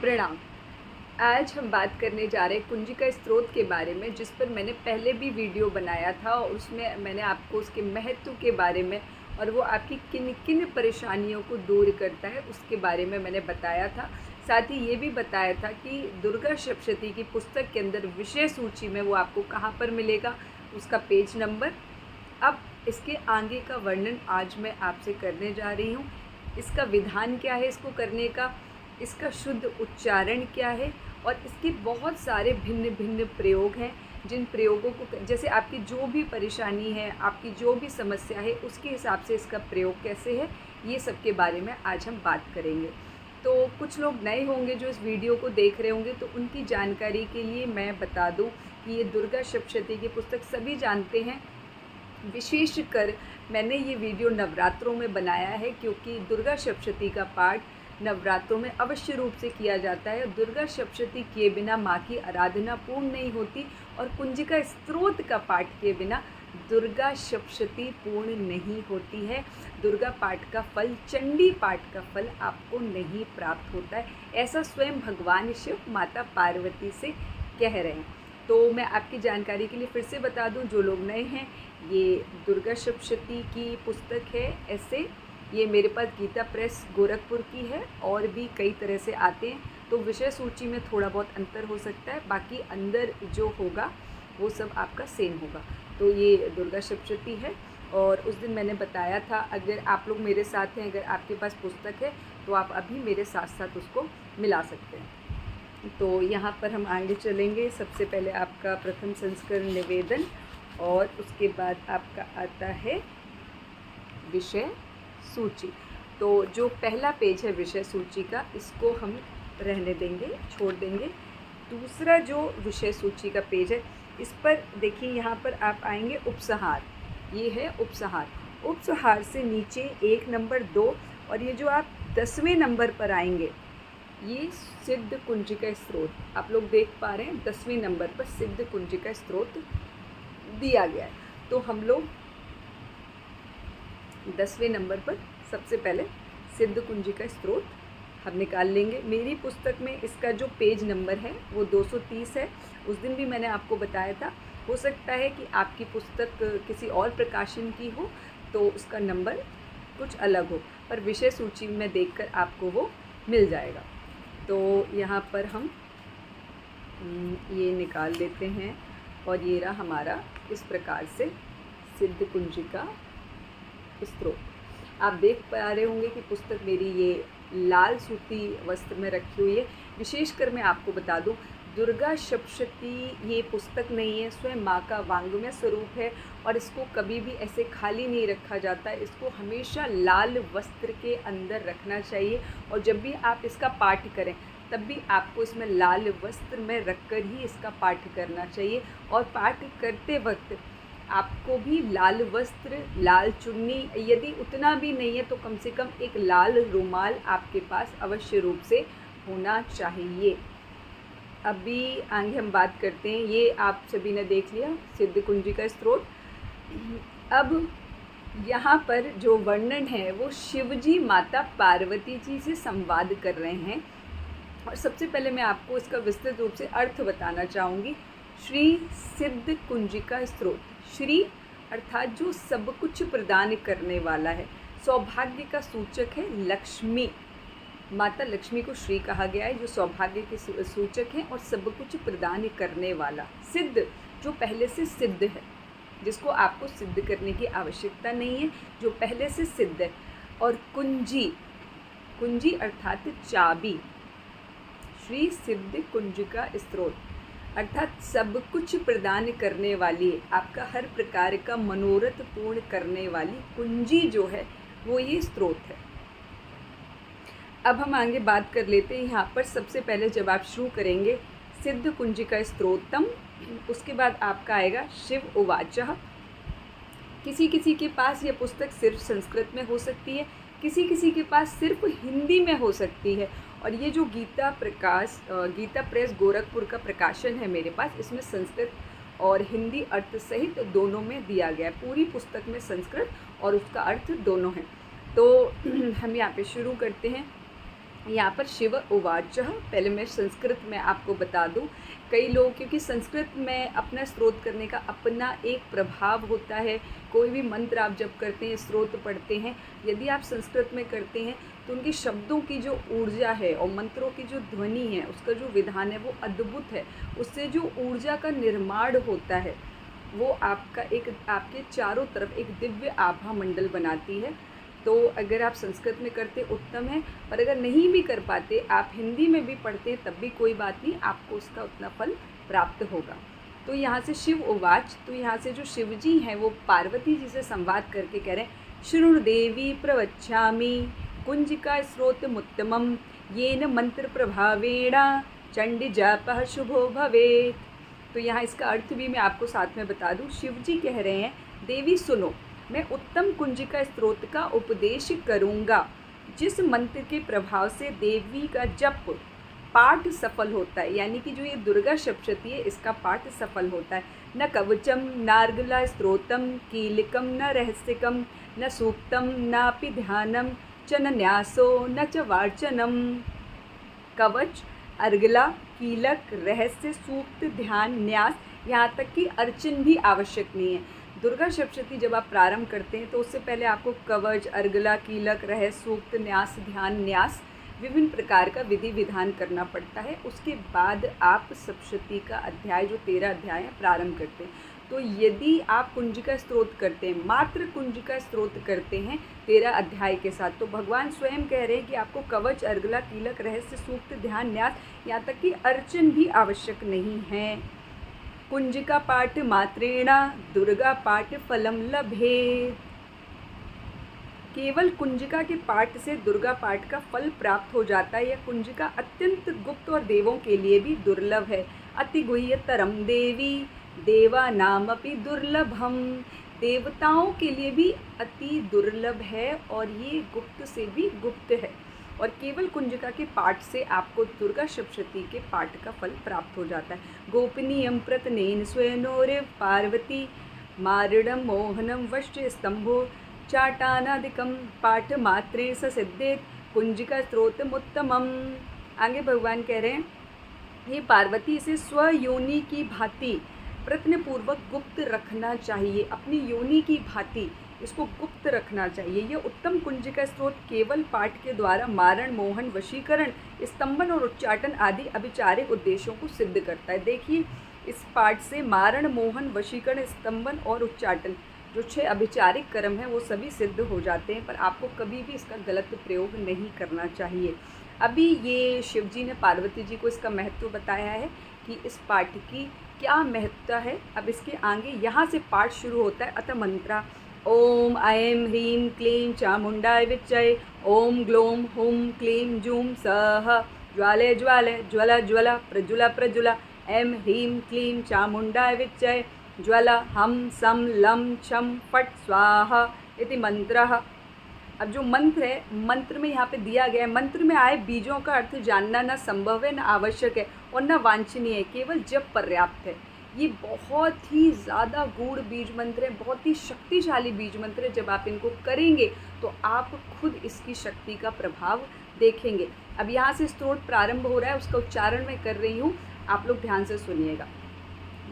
प्रणाम। आज हम बात करने जा रहे हैं कुंजिका स्त्रोत के बारे में, जिस पर मैंने पहले भी वीडियो बनाया था और उसमें मैंने आपको उसके महत्व के बारे में और वो आपकी किन किन परेशानियों को दूर करता है उसके बारे में मैंने बताया था। साथ ही ये भी बताया था कि दुर्गा सप्तशती की पुस्तक के अंदर विषय सूची में वो आपको कहाँ पर मिलेगा, उसका पेज नंबर। अब इसके आगे का वर्णन आज मैं आपसे करने जा रही हूँ। इसका विधान क्या है इसको करने का, इसका शुद्ध उच्चारण क्या है और इसके बहुत सारे भिन्न भिन्न प्रयोग हैं, जिन प्रयोगों को जैसे आपकी जो भी परेशानी है, आपकी जो भी समस्या है, उसके हिसाब से इसका प्रयोग कैसे है, ये सब के बारे में आज हम बात करेंगे। तो कुछ लोग नए होंगे जो इस वीडियो को देख रहे होंगे, तो उनकी जानकारी के लिए मैं बता दूं कि ये दुर्गा सप्तशती की पुस्तक सभी जानते हैं। विशेषकर मैंने ये वीडियो नवरात्रों में बनाया है, क्योंकि दुर्गा सप्तशती का पाठ नवरात्रों में अवश्य रूप से किया जाता है। दुर्गा सप्तशती किए बिना माँ की आराधना पूर्ण नहीं होती और कुंजिका स्त्रोत का पाठ किए बिना दुर्गा सप्तशती पूर्ण नहीं होती है। दुर्गा पाठ का फल, चंडी पाठ का फल आपको नहीं प्राप्त होता है, ऐसा स्वयं भगवान शिव माता पार्वती से कह रहे हैं। तो मैं आपकी जानकारी के लिए फिर से बता दूं, जो लोग नए हैं, ये दुर्गा सप्तशती की पुस्तक है। ऐसे ये मेरे पास गीता प्रेस गोरखपुर की है और भी कई तरह से आते हैं, तो विषय सूची में थोड़ा बहुत अंतर हो सकता है, बाकी अंदर जो होगा वो सब आपका सेम होगा। तो ये दुर्गा सप्तशती है और उस दिन मैंने बताया था, अगर आप लोग मेरे साथ हैं, अगर आपके पास पुस्तक है तो आप अभी मेरे साथ साथ उसको मिला सकते हैं। तो यहाँ पर हम आगे चलेंगे। सबसे पहले आपका प्रथम संस्करण निवेदन और उसके बाद आपका आता है विषय सूची। तो जो पहला पेज है विषय सूची का, इसको हम रहने देंगे, छोड़ देंगे। दूसरा जो विषय सूची का पेज है, इस पर देखिए, यहाँ पर आप आएंगे उपसंहार, ये है उपसंहार। उपसंहार से नीचे 1 नंबर 2 और ये जो आप 10वें नंबर पर आएंगे, ये सिद्ध कुंजिका स्त्रोत आप लोग देख पा रहे हैं। 10वें नंबर पर सिद्ध कुंजिका स्त्रोत दिया गया है। तो हम लोग 10वें नंबर पर सबसे पहले सिद्ध कुंजिका स्त्रोत हम निकाल लेंगे। मेरी पुस्तक में इसका जो पेज नंबर है वो 230 है। उस दिन भी मैंने आपको बताया था, हो सकता है कि आपकी पुस्तक किसी और प्रकाशन की हो तो उसका नंबर कुछ अलग हो, पर विषय सूची में देखकर आपको वो मिल जाएगा। तो यहाँ पर हम ये निकाल लेते हैं और ये रहा हमारा इस प्रकार से सिद्ध कुंजिका स्त्रोत। आप देख पा रहे होंगे कि पुस्तक मेरी ये लाल सूती वस्त्र में रखी हुई है। विशेषकर मैं आपको बता दूं, दुर्गा सप्तशती ये पुस्तक नहीं है, स्वयं माँ का वांग्मय स्वरूप है और इसको कभी भी ऐसे खाली नहीं रखा जाता है। इसको हमेशा लाल वस्त्र के अंदर रखना चाहिए और जब भी आप इसका पाठ करें तब भी आपको इसमें लाल वस्त्र में रखकर ही इसका पाठ करना चाहिए। और पाठ करते वक्त आपको भी लाल वस्त्र, लाल चुन्नी, यदि उतना भी नहीं है तो कम से कम एक लाल रुमाल आपके पास अवश्य रूप से होना चाहिए। अभी आगे हम बात करते हैं, ये आप सभी ने देख लिया सिद्ध कुंजिका स्त्रोत। अब यहाँ पर जो वर्णन है वो शिवजी माता पार्वती जी से संवाद कर रहे हैं और सबसे पहले मैं आपको इसका विस्तृत रूप से अर्थ बताना चाहूँगी। श्री सिद्ध कुंजिका स्त्रोत, श्री अर्थात जो सब कुछ प्रदान करने वाला है, सौभाग्य का सूचक है लक्ष्मी, माता लक्ष्मी को श्री कहा गया है, जो सौभाग्य के सूचक है और सब कुछ प्रदान करने वाला। सिद्ध, जो पहले से सिद्ध है, जिसको आपको सिद्ध करने की आवश्यकता नहीं है, जो पहले से सिद्ध है। और कुंजी, कुंजी अर्थात चाबी, श्री सिद्ध कुंजिका स्त्रोत अर्थात सब कुछ प्रदान करने वाली, आपका हर प्रकार का मनोरथ पूर्ण करने वाली कुंजी जो है वो ये स्त्रोत है। अब हम आगे बात कर लेते हैं। यहाँ पर सबसे पहले जब आप शुरू करेंगे सिद्ध कुंजिका स्त्रोतम, उसके बाद आपका आएगा शिव उवाचः। किसी किसी के पास यह पुस्तक सिर्फ संस्कृत में हो सकती है, किसी किसी के पास सिर्फ हिंदी में हो सकती है। और ये जो गीता प्रेस गोरखपुर का प्रकाशन है मेरे पास, इसमें संस्कृत और हिंदी अर्थ सहित दोनों में दिया गया है। पूरी पुस्तक में संस्कृत और उसका अर्थ दोनों है। तो हम यहाँ पे शुरू करते हैं। यहाँ पर शिव उवाच। पहले मैं संस्कृत में आपको बता दूँ, कई लोग, क्योंकि संस्कृत में अपना स्त्रोत करने का अपना एक प्रभाव होता है। कोई भी मंत्र आप जब करते हैं, स्त्रोत पढ़ते हैं, यदि आप संस्कृत में करते हैं तो उनके शब्दों की जो ऊर्जा है और मंत्रों की जो ध्वनि है, उसका जो विधान है वो अद्भुत है। उससे जो ऊर्जा का निर्माण होता है वो आपका आपके चारों तरफ एक दिव्य आभा मंडल बनाती है। तो अगर आप संस्कृत में करते उत्तम है, पर अगर नहीं भी कर पाते, आप हिंदी में भी पढ़ते हैं तब भी कोई बात नहीं, आपको उसका उतना फल प्राप्त होगा। तो यहाँ से शिव उवाच, तो यहाँ से जो शिव जी हैं वो पार्वती जी से संवाद करके कह रहे हैं, शृणु देवी प्रवच्छामि कुंजिका स्रोतमुत्तमं येन मंत्र प्रभावेण चंडी जापः शुभो भवेत्। तो यहाँ इसका अर्थ भी मैं आपको साथ में बता दूँ। शिव जी कह रहे हैं, देवी सुनो, मैं उत्तम कुंजिका स्त्रोत का उपदेश करूँगा, जिस मंत्र के प्रभाव से देवी का जप पाठ सफल होता है, यानी कि जो ये दुर्गा सप्तशती है इसका पाठ सफल होता है। न कवचम नार्गला स्त्रोतम कीलिकम न रहस्यकम न सूक्तम नापि ध्यानम च न न्यासो न च वार्चनम। कवच, अर्गला, कीलक, रहस्य, सूक्त, ध्यान, न्यास, यहाँ तक कि अर्चन भी आवश्यक नहीं है। दुर्गा सप्तशती जब आप प्रारंभ करते हैं तो उससे पहले आपको कवच, अर्गला, कीलक, रहस्य, सूक्त, न्यास, ध्यान, न्यास, विभिन्न प्रकार का विधि विधान करना पड़ता है। उसके बाद आप सप्तशती का अध्याय, जो 13 अध्याय है, प्रारंभ करते हैं। तो यदि आप कुंजिका स्त्रोत करते हैं, मात्र कुंजिका स्त्रोत करते हैं 13 अध्याय के साथ, तो भगवान स्वयं कह रहे हैं कि आपको कवच, अर्गला, कीलक, रहस्य, सूक्त, ध्यान, न्यास, यहाँ तक कि अर्चन भी आवश्यक नहीं है। कुंजिका पाठ मात्रेण दुर्गा पाठ फलम लभेत। केवल कुंजिका के पाठ से दुर्गा पाठ का फल प्राप्त हो जाता है। यह कुंजिका अत्यंत गुप्त और देवों के लिए भी दुर्लभ है। अति गुह्यतरम देवी देवा नाम अपि दुर्लभम। देवताओं के लिए भी अति दुर्लभ है और ये गुप्त से भी गुप्त है। और केवल कुंजिका के पाठ से आपको दुर्गा सप्तशती के पाठ का फल प्राप्त हो जाता है। गोपनीयम प्रतनेन स्वयनोरे पार्वती मारिणम मोहनम वश्च स्तंभो चाटानादिकम पाठ मात्रेण स सिद्धेत कुंजिका स्त्रोतमुत्तमम। आगे भगवान कह रहे हैं, ये पार्वती इसे स्वयोनि की भांति प्रयत्नपूर्वक गुप्त रखना चाहिए, अपनी योनि की भांति इसको गुप्त रखना चाहिए। यह उत्तम कुंजिका स्त्रोत केवल पाठ के द्वारा मारण, मोहन, वशीकरण, स्तंभन और उच्चाटन आदि अभिचारिक उद्देश्यों को सिद्ध करता है। देखिए, इस पाठ से मारण, मोहन, वशीकरण, स्तंभन और उच्चाटन, जो 6 अभिचारिक कर्म हैं, वो सभी सिद्ध हो जाते हैं। पर आपको कभी भी इसका गलत प्रयोग नहीं करना चाहिए। अभी ये शिव जी ने पार्वती जी को इसका महत्व बताया है कि इस पाठ की क्या महत्ता है। अब इसके आगे यहाँ से पाठ शुरू होता है। अतः मंत्रा ओम ऐं ह्रीं क्लीं चामुंडाय विच्चय ओम ग्लों हुं क्लीं जूं सः ज्वालय ज्वालय ज्वल ज्वल प्रज्वल प्रज्वल ऐं ह्रीं क्लीं चामुंडाय विच्चय ज्वल हम सम लं छम फट स्वाहा इति मंत्रः। अब जो मंत्र है, मंत्र में यहाँ पे दिया गया है, मंत्र में आए बीजों का अर्थ जानना न संभव है, न आवश्यक है और न वांछनीय है, केवल जप पर्याप्त है। ये बहुत ही ज़्यादा गूढ़ बीज मंत्र है, बहुत ही शक्तिशाली बीज मंत्र है। जब आप इनको करेंगे तो आप खुद इसकी शक्ति का प्रभाव देखेंगे। अब यहाँ से स्तोत्र प्रारंभ हो रहा है, उसका उच्चारण मैं कर रही हूँ, आप लोग ध्यान से सुनिएगा।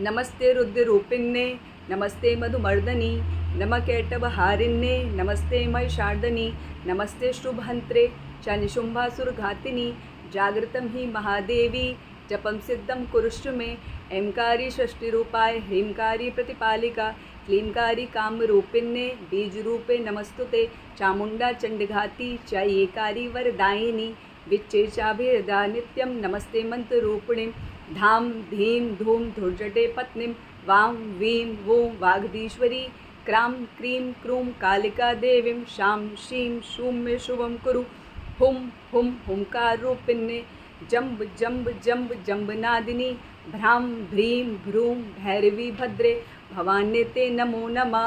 नमस्ते रुद्र रूपिण्ये नमस्ते मधुमर्दनी नमकेटवहारिण्ये नमस्ते महिषार्दनी नमस्ते शुभहंत्रे च निशुंभासुरघातिनी जागृतं हि महादेवी जपं सिद्धं कुरुष्व मे ऐंकारी षष्टिरूपाय ह्रींकारी प्रतिपालिका क्लींकारी कामरूपिण्ये बीजरूपे नमस्तुते चामुंडा चंडघाती च एकारी वरदायिनी विच्चे चाभिर्दा नित्यं नमस्ते मंत्ररूपिणीं धाम धीम धूम धुर्जटे पत्नीं वां वीं वों वागधीश्वरी क्रां क्रीं क्रूं कालिका देवीं शां शीं शूं मे शुभं कुरु हुं हुं हुंकारूपिण्ये जंब जंब जंब जंबनादिनी भ्रां भ्रीं भ्रूं भैरवी भद्रे भवान्ये ते नमो नमः।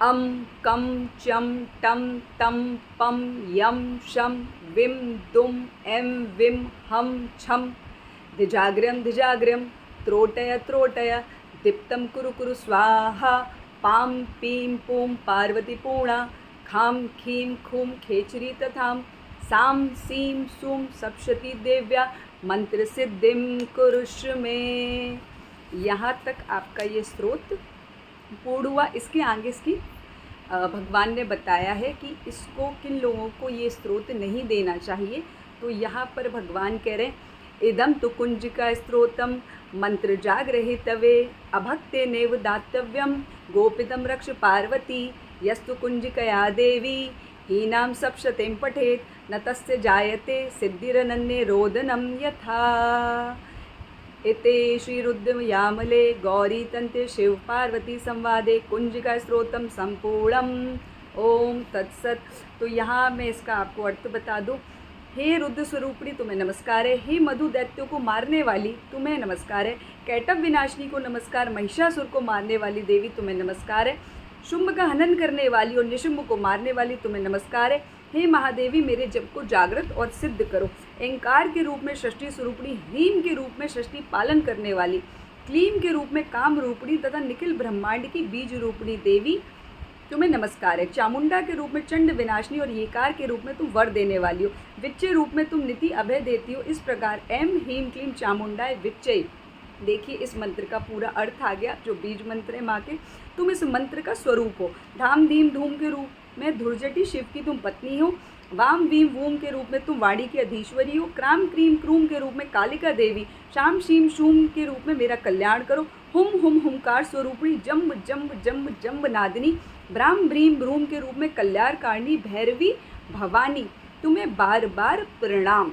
अं कं चं टं तं पं यं शं विं दुं ऐं विं हं छं धिजाग्र्यं धिजाग्र्यं त्रोटय त्रोटय दीप्तं कुरु कुरु स्वाहा पां पीं पूं पार्वती पूर्णा खां खीं खूं खेचरी तथां साम सीम सूम सप्शती देव्या मंत्र सिद्धिम कुरुष्व में। यहाँ तक आपका ये स्त्रोत पूर्ण हुआ। इसके आगे इसकी भगवान ने बताया है कि इसको किन लोगों को ये स्त्रोत नहीं देना चाहिए। तो यहाँ पर भगवान कह रहे हैं इदम तो कुंजिका स्त्रोतम मंत्र जागरहितवे अभक्ते नेव दातव्यम गोपितम रक्ष पार्वती यस्तु कुंजिकया देवी हीनां सप्शतीं पठेत न तस्य जायते सिद्धिरनन्ये रोदनम यथा। इते श्रीरुद्रयामले गौरीतन्त्रे शिव पार्वती संवादे कुंजिका स्त्रोतम संपूर्णम। ओम तत्सत। तो यहाँ मैं इसका आपको अर्थ बता दूँ। हे रुद्र स्वरूपिणी तुम्हें नमस्कार है। हे मधु दैत्यों को मारने वाली तुम्हें नमस्कार है। कैटव विनाशिनी को नमस्कार। महिषासुर को मारने वाली देवी तुम्हें नमस्कार है। शुंभ का हनन करने वाली और निशुंभ को मारने वाली तुम्हें नमस्कार है। हे महादेवी मेरे जप को जागृत और सिद्ध करो। एंकार के रूप में षष्ठी स्वरूपिणी, ह्रीम के रूप में षष्ठी पालन करने वाली, क्लीम के रूप में काम रूपिणी तथा निखिल ब्रह्मांड की बीज रूपिणी देवी तुम्हें नमस्कार है। चामुंडा के रूप में चंड विनाशिनी और येकार के रूप में तुम वर देने वाली हो। विच्चय रूप में तुम नीति अभय देती हो। इस प्रकार एम ह्रीम क्लीम चामुंडाय विच्चय। देखिए इस मंत्र का पूरा अर्थ आ गया जो बीज मंत्र है माँ के। तुम इस मंत्र का स्वरूप हो। धाम धीम धूम के रूप में धुर्जटी शिव की तुम पत्नी हो। वाम वीम वूम के रूप में तुम वाणी की अधीश्वरी हो। क्राम क्रीम क्रूम के रूप में कालिका देवी। शाम शीम शूम के रूप में मेरा कल्याण करो। हुम हुम हुमकार स्वरूपिणी जम्ब जम्ब जम्ब जम्ब नादिनी। ब्राह्म ब्रीम ब्रूम के रूप में कल्याणकारिणी भैरवी भवानी तुम्हें बार बार प्रणाम।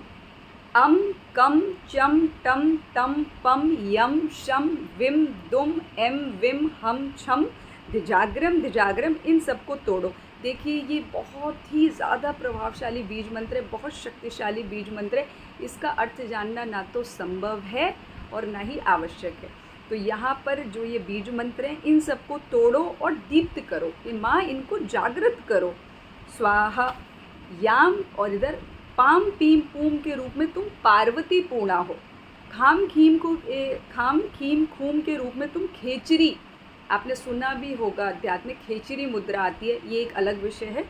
अम कम चम टम तम पम यम शम विम दुम एम विम हम छम धिजाग्रम इन सबको तोड़ो। देखिए ये बहुत ही ज़्यादा प्रभावशाली बीज मंत्र है, बहुत शक्तिशाली बीज मंत्र है। इसका अर्थ जानना ना तो संभव है और ना ही आवश्यक है। तो यहाँ पर जो ये बीज मंत्र हैं इन सबको तोड़ो और दीप्त करो कि माँ इनको जागृत करो। स्वाहा याम और इधर पाम पीम पूम के रूप में तुम पार्वती पूर्णा हो। खाम खीम खूम के रूप में तुम खेचरी, आपने सुना भी होगा आध्यात्मिक खेचरी मुद्रा आती है, ये एक अलग विषय है।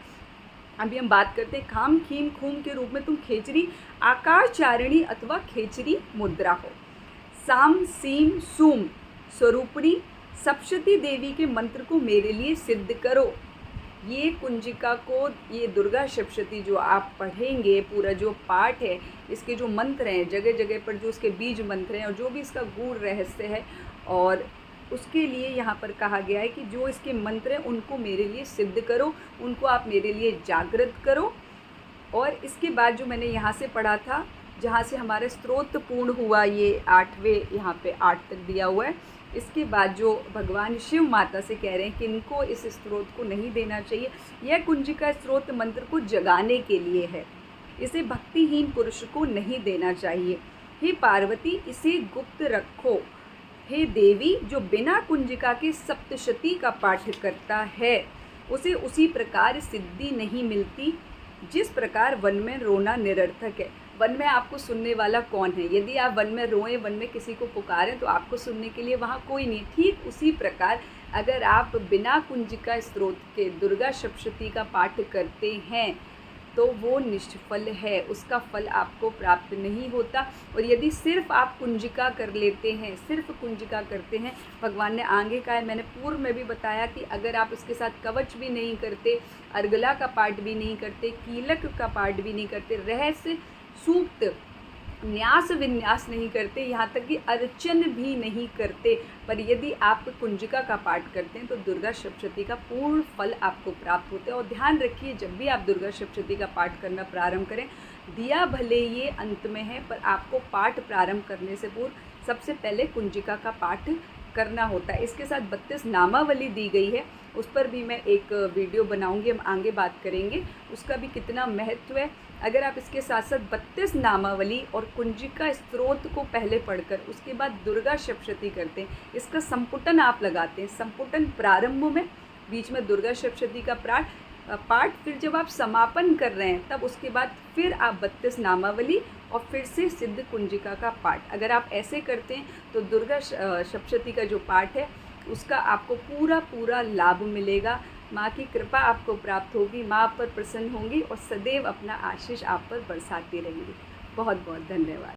अभी हम बात करते हैं खाम खीम खूम के रूप में तुम खेचरी आकाशचारिणी अथवा खेचरी मुद्रा हो। साम सीम सूम स्वरूपिणी सप्शती देवी के मंत्र को मेरे लिए सिद्ध करो। ये कुंजिका को, ये दुर्गा सप्शती जो आप पढ़ेंगे, पूरा जो पाठ है, इसके जो मंत्र हैं जगह जगह पर जो उसके बीज मंत्र हैं और जो भी इसका गूढ़ रहस्य है, और उसके लिए यहाँ पर कहा गया है कि जो इसके मंत्र हैं उनको मेरे लिए सिद्ध करो, उनको आप मेरे लिए जागृत करो। और इसके बाद जो मैंने यहाँ से पढ़ा था, जहाँ से हमारे स्तोत्र पूर्ण हुआ, ये 8वें यहाँ पे 8 तक दिया हुआ है। इसके बाद जो भगवान शिव माता से कह रहे हैं कि इनको इस स्तोत्र को नहीं देना चाहिए, यह कुंजिका स्तोत्र मंत्र को जगाने के लिए है, इसे भक्तिहीन पुरुष को नहीं देना चाहिए। हे पार्वती इसे गुप्त रखो। हे देवी जो बिना कुंजिका के सप्तशती का पाठ करता है उसे उसी प्रकार सिद्धि नहीं मिलती जिस प्रकार वन में रोना निरर्थक है। वन में आपको सुनने वाला कौन है? यदि आप वन में रोएं, वन में किसी को पुकारें तो आपको सुनने के लिए वहाँ कोई नहीं। ठीक उसी प्रकार अगर आप बिना कुंजिका स्तोत्र के दुर्गा सप्तशती का पाठ करते हैं तो वो निष्फल है, उसका फल आपको प्राप्त नहीं होता। और यदि सिर्फ आप कुंजिका कर लेते हैं, सिर्फ कुंजिका करते हैं, भगवान ने आगे कहा है, मैंने पूर्व में भी बताया कि अगर आप उसके साथ कवच भी नहीं करते, अर्गला का पाठ भी नहीं करते, कीलक का पाठ भी नहीं करते, रहस्य सूक्त न्यास विन्यास नहीं करते, यहाँ तक कि अर्चन भी नहीं करते, पर यदि आप कुंजिका का पाठ करते हैं तो दुर्गा सप्तशती का पूर्ण फल आपको प्राप्त होता है। और ध्यान रखिए, जब भी आप दुर्गा सप्तशती का पाठ करना प्रारंभ करें, दिया भले ये अंत में है, पर आपको पाठ प्रारंभ करने से पूर्व सबसे पहले कुंजिका का पाठ करना होता है। इसके साथ 32 नामावली दी गई है, उस पर भी मैं एक वीडियो बनाऊंगी, हम आगे बात करेंगे उसका भी कितना महत्व है। अगर आप इसके साथ साथ 32 नामावली और कुंजिका स्तोत्र को पहले पढ़कर उसके बाद दुर्गा सप्तशती करते हैं, इसका संपुटन आप लगाते हैं, संपुटन प्रारंभ में, बीच में दुर्गा सप्तशती का पाठ, फिर जब आप समापन कर रहे हैं तब उसके बाद फिर आप 32 नामावली और फिर से सिद्ध कुंजिका का पाठ, अगर आप ऐसे करते हैं तो दुर्गा सप्तशती का जो पाठ है उसका आपको पूरा लाभ मिलेगा। माँ की कृपा आपको प्राप्त होगी, माँ आप पर प्रसन्न होंगी और सदैव अपना आशीष आप पर बरसाती रहेंगी। बहुत बहुत धन्यवाद।